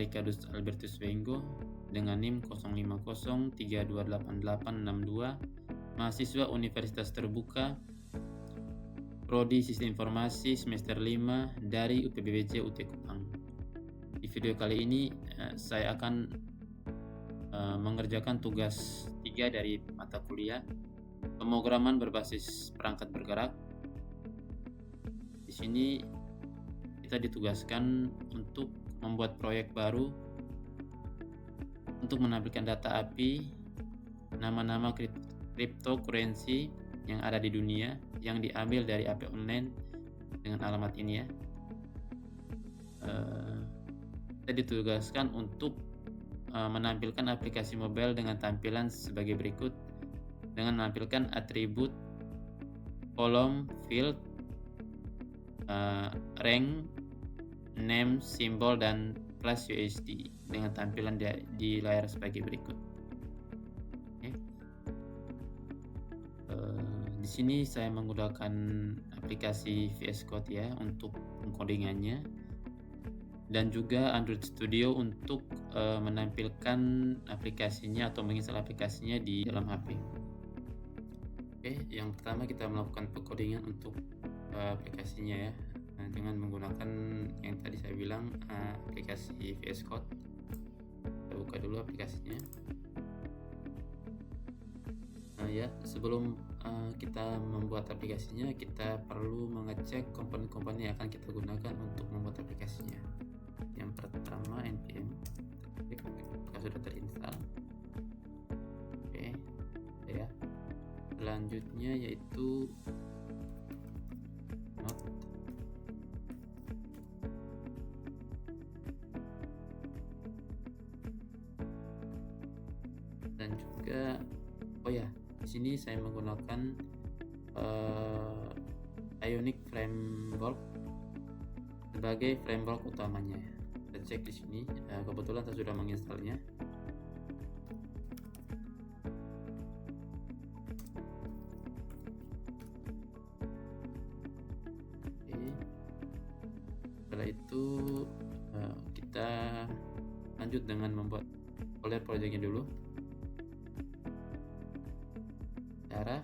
Ricardus Albertus Wengo dengan NIM 050328862, mahasiswa Universitas Terbuka Prodi Sistem Informasi semester 5 dari UPBBC UT Kupang. Di video kali ini saya akan mengerjakan tugas 3 dari mata kuliah pemrograman berbasis perangkat bergerak. Di sini kita ditugaskan untuk membuat proyek baru untuk menampilkan data API, nama-nama cryptocurrency yang ada di dunia yang diambil dari API online dengan alamat ini ya. Kita ditugaskan untuk menampilkan aplikasi mobile dengan tampilan sebagai berikut, dengan menampilkan atribut, kolom, field, rank, name, simbol, dan class USD dengan tampilan di layar sebagai berikut. Di sini saya menggunakan aplikasi VS Code ya untuk pengkodingannya, dan juga Android Studio untuk menampilkan aplikasinya atau menginstal aplikasinya di dalam HP. Yang pertama kita melakukan pengkodingan untuk aplikasinya ya, dengan menggunakan yang tadi saya bilang aplikasi VS Code. Kita buka dulu aplikasinya. Sebelum kita membuat aplikasinya, kita perlu mengecek komponen-komponen yang akan kita gunakan untuk membuat aplikasinya. Yang pertama npm, apakah sudah terinstall. Ya. Selanjutnya yaitu Node. Dan juga di sini saya menggunakan Ionic Framework sebagai framework utamanya. Kita cek di sini. Kebetulan saya sudah menginstalnya. Setelah itu kita lanjut dengan membuat folder projectnya dulu. Cara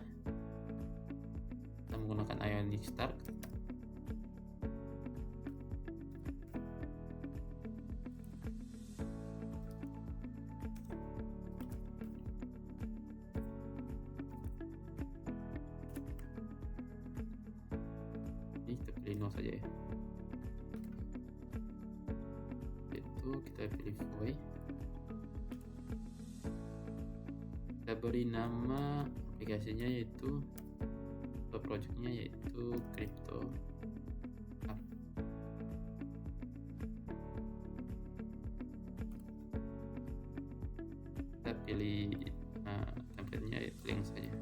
kita menggunakan Ionic Start. Ini kita pilih no saja ya. Itu kita pilih void. Kita beri nama aplikasinya yaitu atau projectnya yaitu crypto app. Kita pilih template-nya yaitu link saja.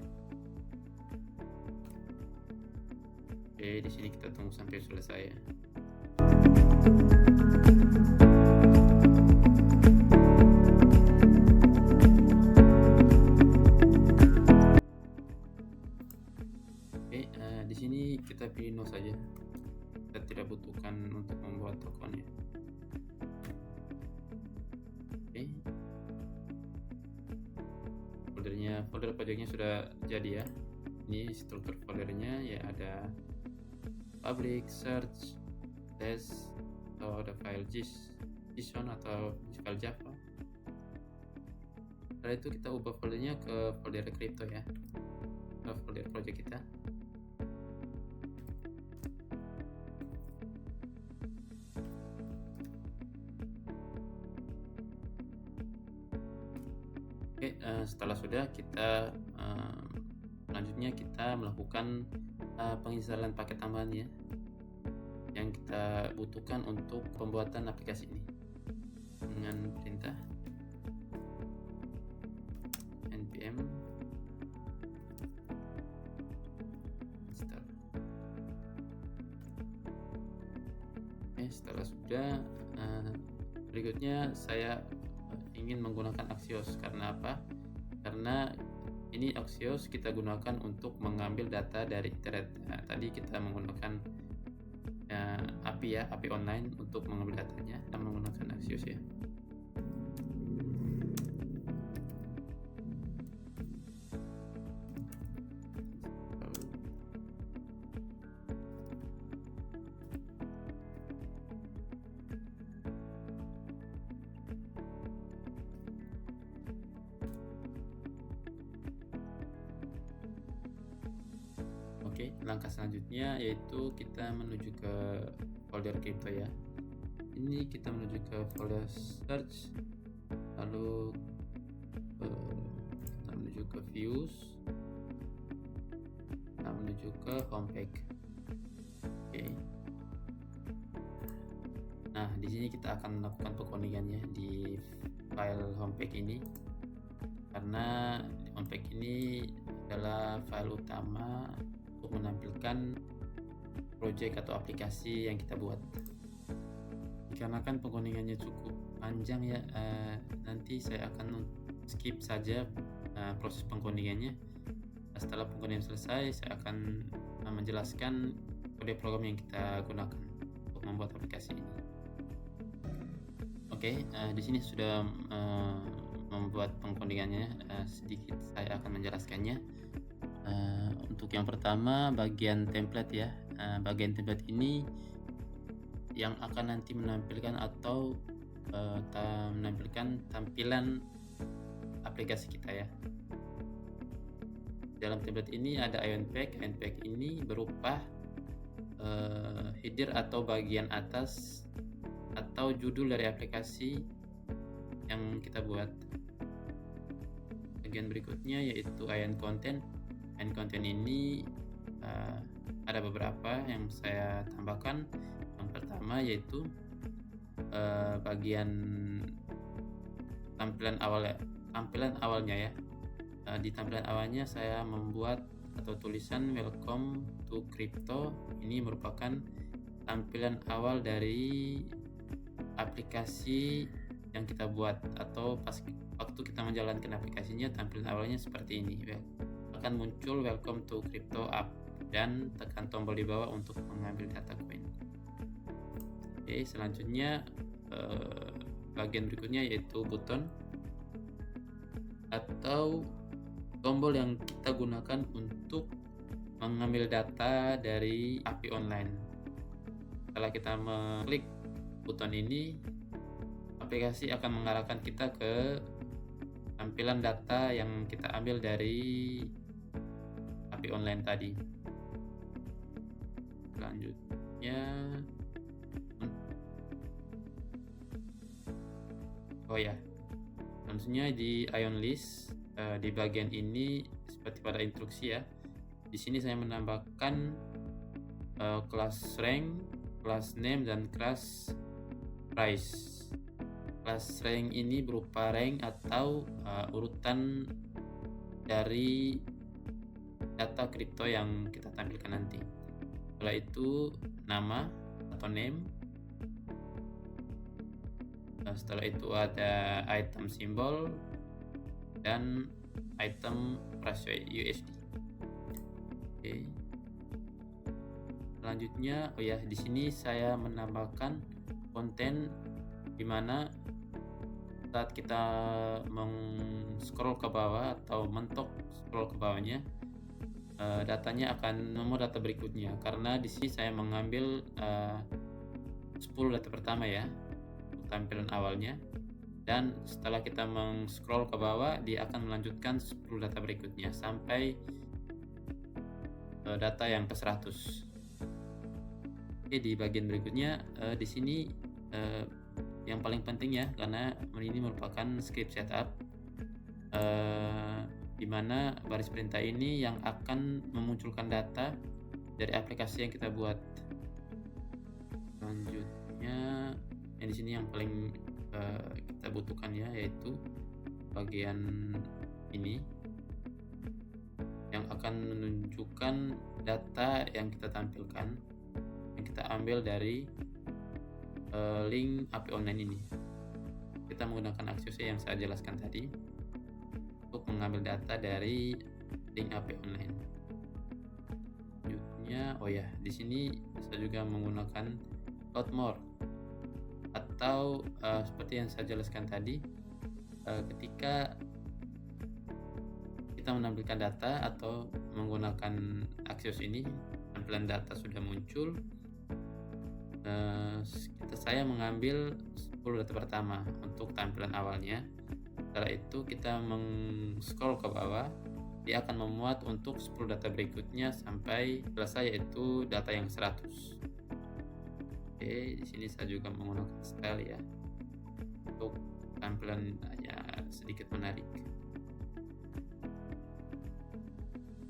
Di sini kita tunggu sampai selesai ya. Di sini kita pilih no saja. Kita tidak butuhkan untuk membuat tokennya. Folder projectnya sudah jadi ya. Ini struktur foldernya ya, ada public, search, test, atau ada file JSON atau file Java. Setelah itu kita ubah foldernya ke folder crypto ya, ke folder project kita. Setelah sudah kita selanjutnya kita melakukan penginstalan paket tambahan ya, yang kita butuhkan untuk pembuatan aplikasi ini dengan perintah npm install. Setelah sudah, berikutnya saya ingin menggunakan Axios. Karena apa? Karena ini Axios kita gunakan untuk mengambil data dari internet. Tadi kita menggunakan API online untuk mengambil datanya dan menggunakan Axios ya. Oke, langkah selanjutnya yaitu kita menuju ke folder crypto ya. Ini kita menuju ke folder search, lalu kita menuju ke views, kita menuju ke homepage. Oke. Nah, di sini kita akan melakukan pengkoningannya di file homepage ini, karena homepage ini adalah file utama untuk menampilkan project atau aplikasi yang kita buat. Dikarenakan pengkoningannya cukup panjang ya, nanti saya akan skip saja proses pengkoningannya. Setelah pengkoningan selesai, saya akan menjelaskan kode program yang kita gunakan untuk membuat aplikasi ini. Oke, di sini sudah membuat pengkoningannya. Sedikit saya akan menjelaskannya. Untuk yang pertama, bagian template ya. Bagian template ini yang akan nanti menampilkan atau menampilkan tampilan aplikasi kita ya. Dalam template ini ada Ion Pack. Ion Pack ini berupa header atau bagian atas atau judul dari aplikasi yang kita buat. Bagian berikutnya yaitu Ion Content. Ion Content ini ada beberapa yang saya tambahkan. Yang pertama yaitu bagian tampilan awalnya ya. Di tampilan awalnya saya membuat atau tulisan welcome to crypto. Ini merupakan tampilan awal dari aplikasi yang kita buat, atau pas waktu kita menjalankan aplikasinya tampilan awalnya seperti ini. Akan muncul welcome to crypto app dan tekan tombol di bawah untuk mengambil data koin. Oke, selanjutnya bagian berikutnya yaitu button atau tombol yang kita gunakan untuk mengambil data dari API online. Setelah kita mengklik button ini, aplikasi akan mengarahkan kita ke tampilan data yang kita ambil dari API online tadi. Selanjutnya, selanjutnya di Ion List, di bagian ini seperti pada instruksi ya. Di sini saya menambahkan kelas rank, kelas name, dan kelas price. Kelas rank ini berupa rank atau urutan dari data kripto yang kita tampilkan nanti. Setelah itu nama atau name. Setelah itu ada item simbol dan item rasio USD. Oke. Selanjutnya, di sini saya menambahkan konten di mana saat kita scroll ke bawah atau mentok scroll ke bawahnya, datanya akan nomor data berikutnya, karena di sini saya mengambil 10 data pertama ya, tampilan awalnya, dan setelah kita scroll ke bawah dia akan melanjutkan 10 data berikutnya sampai data yang ke 100. Oke, di bagian berikutnya di sini yang paling penting ya, karena ini merupakan script setup, di mana baris perintah ini yang akan memunculkan data dari aplikasi yang kita buat. Selanjutnya, yang di sini yang paling kita butuhkan ya, yaitu bagian ini yang akan menunjukkan data yang kita tampilkan, yang kita ambil dari link API online ini. Kita menggunakan Axios yang saya jelaskan tadi untuk mengambil data dari link API online. Contohnya, di sini bisa juga menggunakan load more atau seperti yang saya jelaskan tadi, ketika kita menampilkan data atau menggunakan Axios ini, tampilan data sudah muncul. Saya mengambil 10 data pertama untuk tampilan awalnya. Setelah itu kita scroll ke bawah, dia akan memuat untuk 10 data berikutnya sampai selesai, yaitu data yang 100. Oke, di sini saya juga menggunakan style ya untuk tampilan ya sedikit menarik.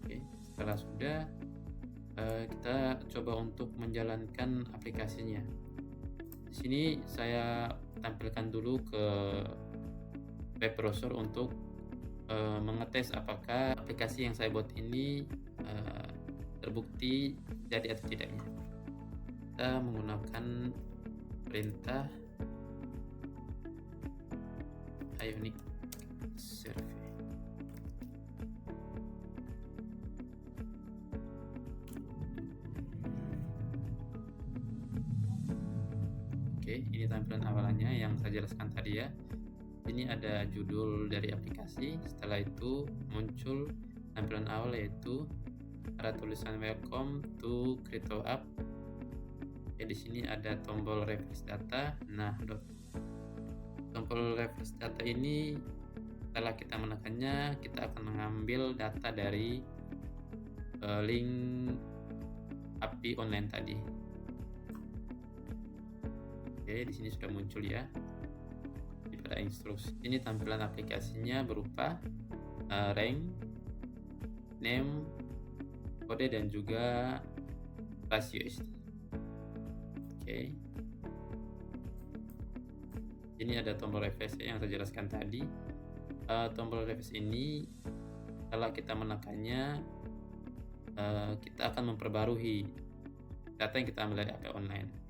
Oke, setelah sudah kita coba untuk menjalankan aplikasinya. Di sini saya tampilkan dulu ke web browser untuk mengetes apakah aplikasi yang saya buat ini terbukti jadi atau tidaknya. Kita menggunakan perintah Ionic Survey. Oke, ini tampilan awalnya yang saya jelaskan tadi ya. Ini ada judul dari aplikasi. Setelah itu muncul tampilan awal, yaitu ada tulisan welcome to Crypto App. Di sini ada tombol refresh data. Nah, tombol refresh data ini setelah kita menekannya, kita akan mengambil data dari link API online tadi. Oke, di sini sudah muncul ya. Pada instruksi ini tampilan aplikasinya berupa rank, name, kode, dan juga rasio. Oke. Ini ada tombol refresh yang saya jelaskan tadi. Tombol refresh ini setelah kita menekannya, kita akan memperbarui data yang kita ambil dari API online.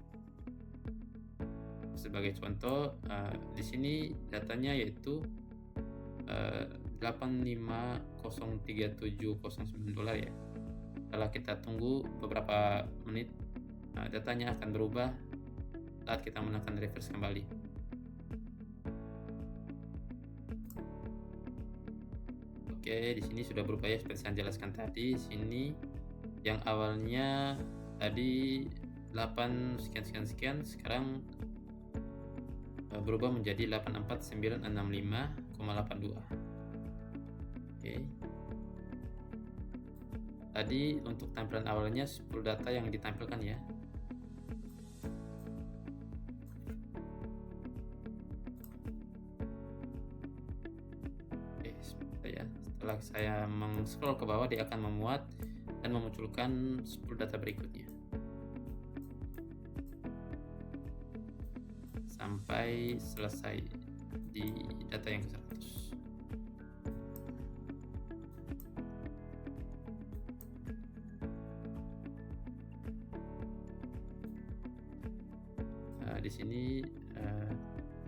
Sebagai contoh, di sini datanya yaitu $85,037,09 ya. Setelah kita tunggu beberapa menit, datanya akan berubah saat kita menekan refresh kembali. Oke, di sini sudah berubah ya seperti saya jelaskan tadi. Di sini yang awalnya tadi 8 sekian, sekarang berubah menjadi 84965,82. Oke. Tadi untuk tampilan awalnya 10 data yang ditampilkan ya. Oke, ya. Setelah saya scroll ke bawah, dia akan memuat dan memunculkan 10 data berikutnya sampai selesai di data yang ke-100. Di sini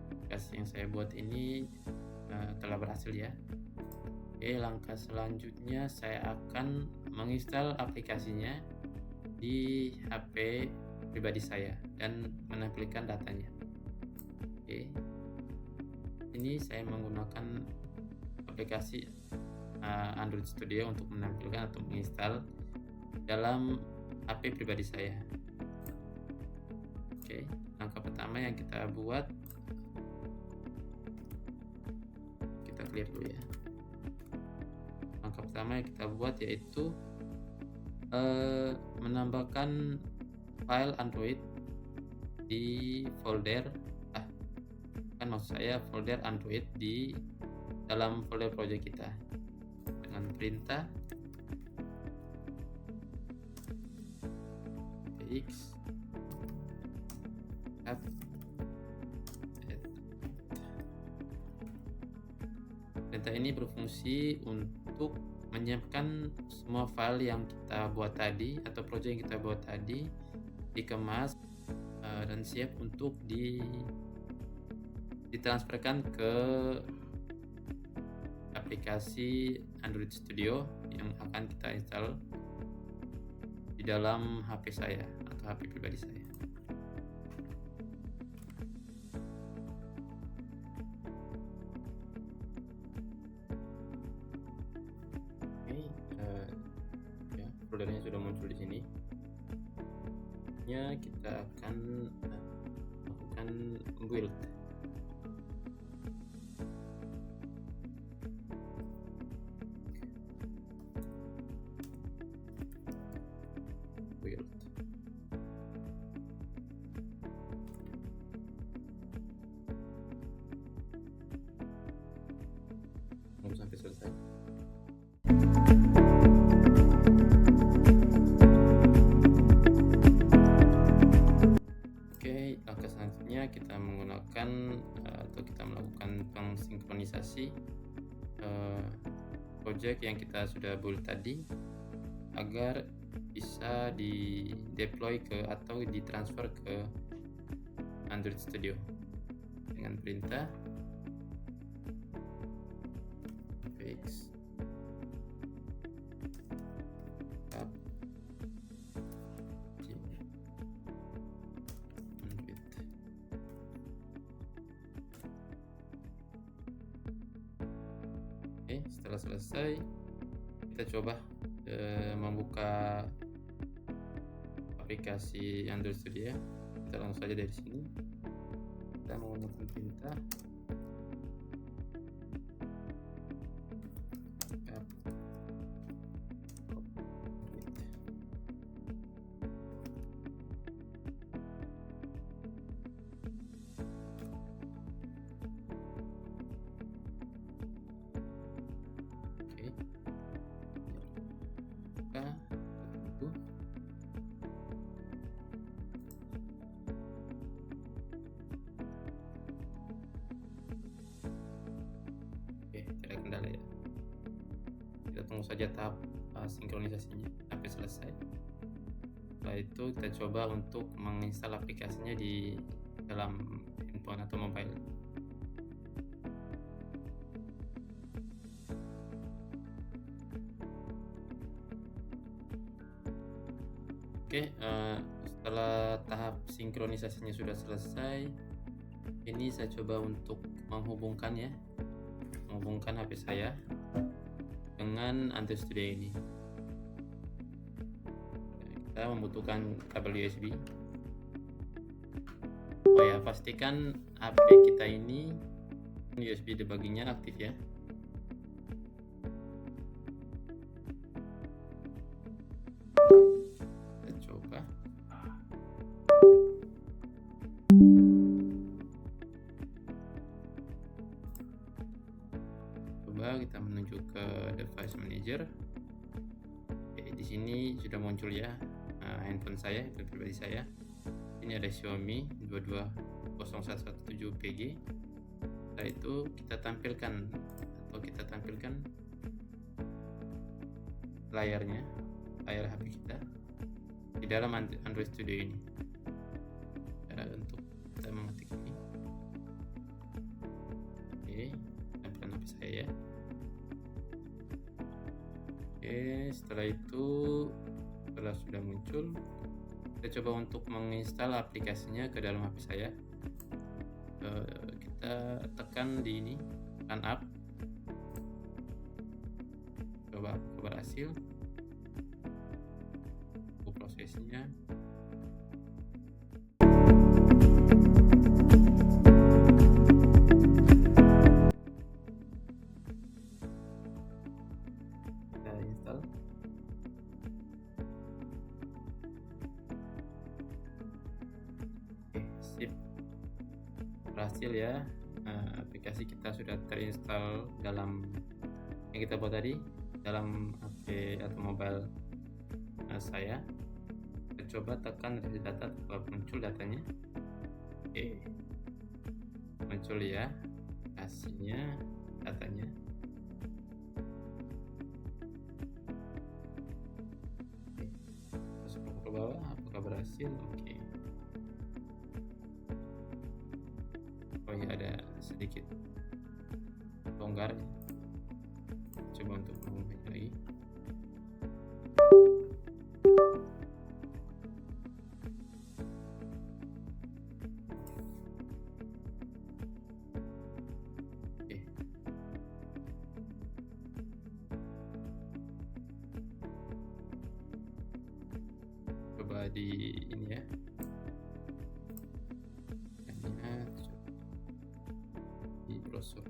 aplikasi yang saya buat ini telah berhasil ya. Oke, langkah selanjutnya saya akan menginstal aplikasinya di HP pribadi saya dan menampilkan datanya. Oke, ini saya menggunakan aplikasi Android Studio untuk menampilkan atau menginstal dalam HP pribadi saya. Oke, langkah pertama yang kita buat, kita clear dulu ya. Langkah pertama yang kita buat yaitu menambahkan file Android di folder maksud saya folder Android di dalam folder project kita dengan perintah x add. Perintah ini berfungsi untuk menyiapkan semua file yang kita buat tadi atau project yang kita buat tadi, dikemas dan siap untuk ditransferkan ke aplikasi Android Studio yang akan kita install di dalam HP saya atau HP pribadi saya. Ya, foldernya sudah muncul di sini. Ya, kita akan lakukan build. Tunggu sampai selesai. Oke, langkah selanjutnya kita menggunakan atau kita melakukan pengsinkronisasi project yang kita sudah build tadi agar bisa di deploy ke atau ditransfer ke Android Studio dengan perintah fix up Android. Oke, setelah selesai kita coba membuka aplikasi Android Studio. Kita langsung saja dari sini. Kita menggunakan perintah tidak kendala ya. Kita tunggu saja tahap sinkronisasinya sampai selesai. Setelah itu kita coba untuk menginstal aplikasinya di dalam handphone atau mobile. Oke, setelah tahap sinkronisasinya sudah selesai, ini saya coba untuk menghubungkan HP saya dengan Android Studio ini. Kita membutuhkan kabel USB. Oh ya, pastikan HP kita ini USB debuggingnya aktif ya. Kita coba. Kita menuju ke device manager. Oke, di sini sudah muncul ya handphone saya, itu pribadi saya. Ini ada Xiaomi 22017PG. Setelah itu kita tampilkan layar HP kita di dalam Android Studio ini. Untuk kita mengetik ini. Oke, tampilkan HP saya ya. Oke, setelah sudah muncul, kita coba untuk menginstal aplikasinya ke dalam HP saya. Kita tekan di ini, run up. Coba berhasil. Prosesnya. Install. Oke, sip, berhasil ya. Aplikasi kita sudah terinstall dalam yang kita buat tadi dalam HP atau mobile saya. Kita coba tekan review data kalau muncul datanya. Oke, muncul ya hasilnya, datanya. Ke bawah, apakah berhasil? Oke. Oh ya, ada sedikit longgar. Coba untuk mengulangi lagi. di ini ya, di brosur.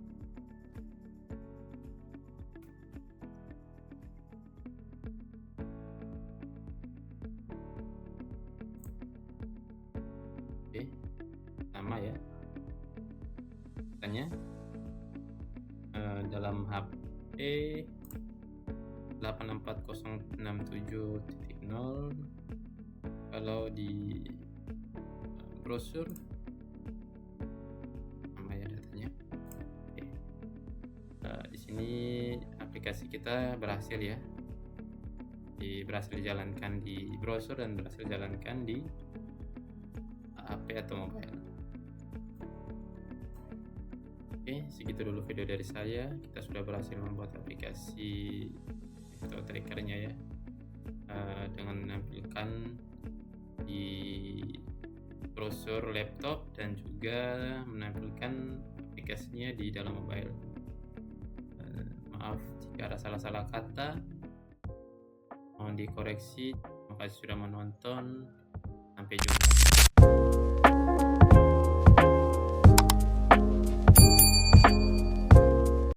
Oke, sama ya. Tanya dalam HP 84067.0, kalau di brosur sama ya datanya. Oke. Di sini aplikasi kita berhasil ya, berhasil dijalankan di brosur dan berhasil dijalankan di HP atau mobile. Oke, segitu dulu video dari saya. Kita sudah berhasil membuat aplikasi auto trackernya ya, dengan menampilkan di brosur laptop dan juga menampilkan aplikasinya di dalam mobile. Maaf jika ada salah-salah kata, mohon dikoreksi. Terima kasih sudah menonton. Sampai jumpa.